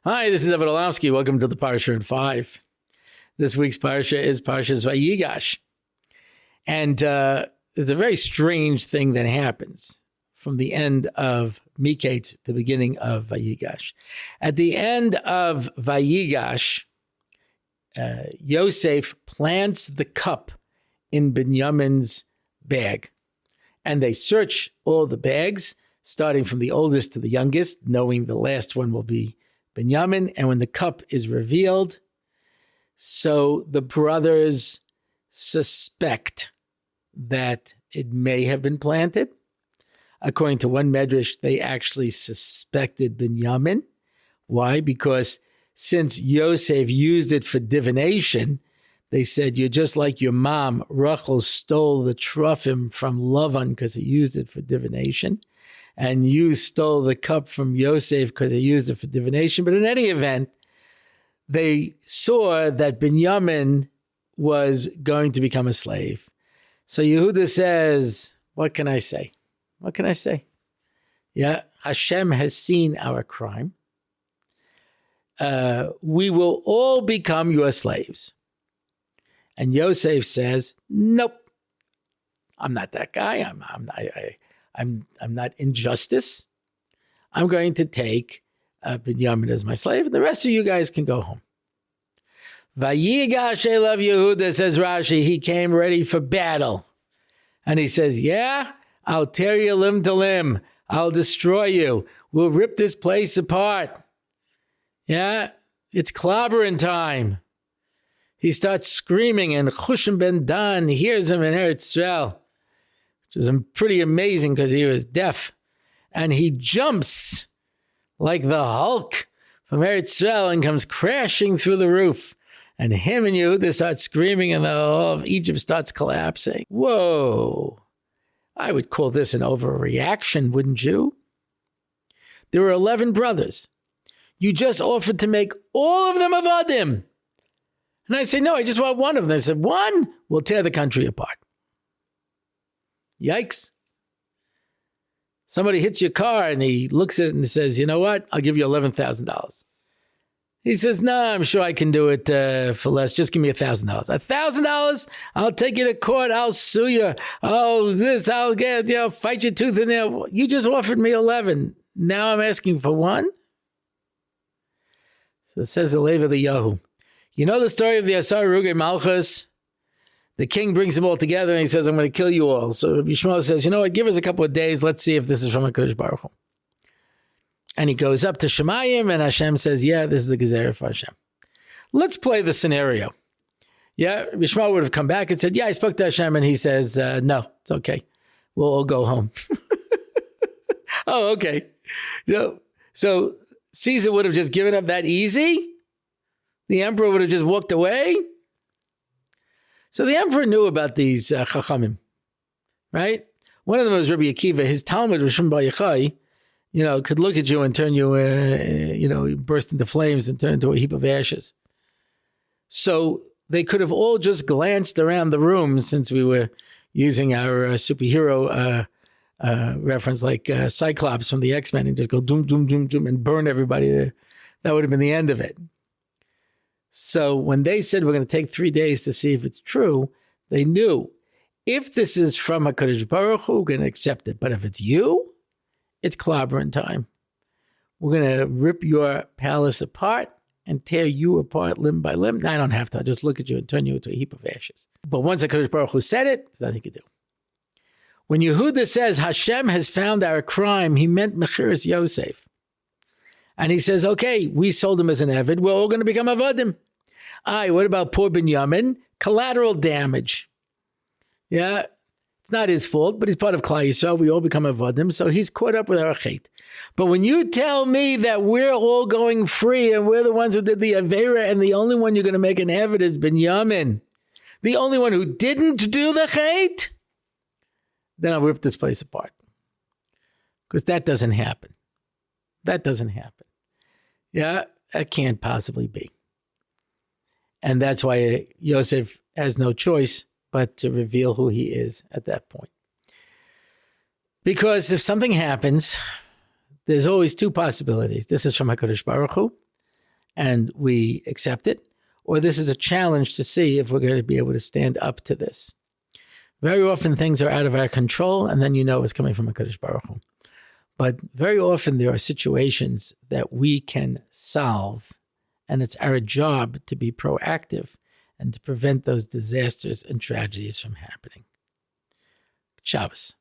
Hi, this is Rabbi Orlofsky. Welcome to the Parsha in 5. This week's Parsha is Parsha's Vayigash. And there's a very strange thing that happens from the end of Miketz to the beginning of Vayigash. At the end of Vayigash, Yosef plants the cup in Binyamin's bag. And they search all the bags, starting from the oldest to the youngest, knowing the last one will be Binyamin. And when the cup is revealed, so the brothers suspect that it may have been planted. According to one medrash, they actually suspected Binyamin. Why? Because since Yosef used it for divination, they said, you're just like your mom. Rachel stole the truffim from Lavan because he used it for divination. And you stole the cup from Yosef because he used it for divination. But in any event, they saw that Binyamin was going to become a slave. So Yehuda says, what can I say? What can I say? Yeah, Hashem has seen our crime. We will all become your slaves. And Yosef says, nope, I'm not that guy. I'm not injustice. I'm going to take Binyamin as my slave, and the rest of you guys can go home. Vayigash elav Yehuda, says Rashi, he came ready for battle. And he says, yeah, I'll tear you limb to limb. I'll destroy you. We'll rip this place apart. Yeah, it's clobbering time. He starts screaming, and Chushim ben Dan hears him in Eretz Yisrael, which is pretty amazing because he was deaf. And he jumps like the Hulk from Eretz Yisrael and comes crashing through the roof. And him and Yehuda start screaming, and the whole of Egypt starts collapsing. Whoa. I would call this an overreaction, wouldn't you? There were 11 brothers. You just offered to make all of them avadim. And I say, no, I just want one of them. They said, one will tear the country apart. Yikes. Somebody hits your car and he looks at it and says, you know what? I'll give you $11,000. He says, no, I'm sure I can do it for less. Just give me $1,000. $1,000? I'll take you to court. I'll sue you. I'll get, fight you tooth and nail. You just offered me 11. Now I'm asking for one? So it says the Levi the Yahu. You know the story of the Asar Ruge Malchus? The king brings them all together and he says, I'm going to kill you all. So Rabbi Shmuel says, you know what, give us a couple of days. Let's see if this is from HaKadosh Baruch Hu. And he goes up to Shemayim and Hashem says, yeah, this is the Gezerah for Hashem. Let's play the scenario. Yeah, Rabbi Shmuel would have come back and said, yeah, I spoke to Hashem. And he says, no, it's okay. We'll all go home. Oh, okay. So Caesar would have just given up that easy? The emperor would have just walked away? So the emperor knew about these chachamim, right? One of them was Rabbi Akiva. His Talmud was from Bar Yochai, could look at you and turn you, burst into flames and turn into a heap of ashes. So they could have all just glanced around the room, since we were using our superhero reference like Cyclops from the X-Men, and just go doom, doom, doom, doom, and burn everybody. That would have been the end of it. So when they said we're going to take 3 days to see if it's true, they knew if this is from HaKadosh Baruch Hu, we're going to accept it. But if it's you, it's clobbering time. We're going to rip your palace apart and tear you apart limb by limb. No, I don't have to. I'll just look at you and turn you into a heap of ashes. But once HaKadosh Baruch Hu said it, there's nothing you can do. When Yehuda says Hashem has found our crime, he meant Mechiras Yosef. And he says, okay, we sold him as an Eved. We're all going to become Avadim. What about poor Binyamin? Collateral damage. Yeah, it's not his fault, but he's part of Klal Yisrael. We all become Avadim, so he's caught up with our chait. But when you tell me that we're all going free and we're the ones who did the Avera and the only one you're going to make an Eved is Binyamin, the only one who didn't do the chait, then I'll rip this place apart. Because that doesn't happen. That doesn't happen. Yeah, that can't possibly be. And that's why Yosef has no choice but to reveal who he is at that point. Because if something happens, there's always two possibilities. This is from HaKadosh Baruch Hu, and we accept it, or this is a challenge to see if we're going to be able to stand up to this. Very often things are out of our control, and then you know it's coming from HaKadosh Baruch Hu. But very often there are situations that we can solve, and it's our job to be proactive and to prevent those disasters and tragedies from happening. Shabbos.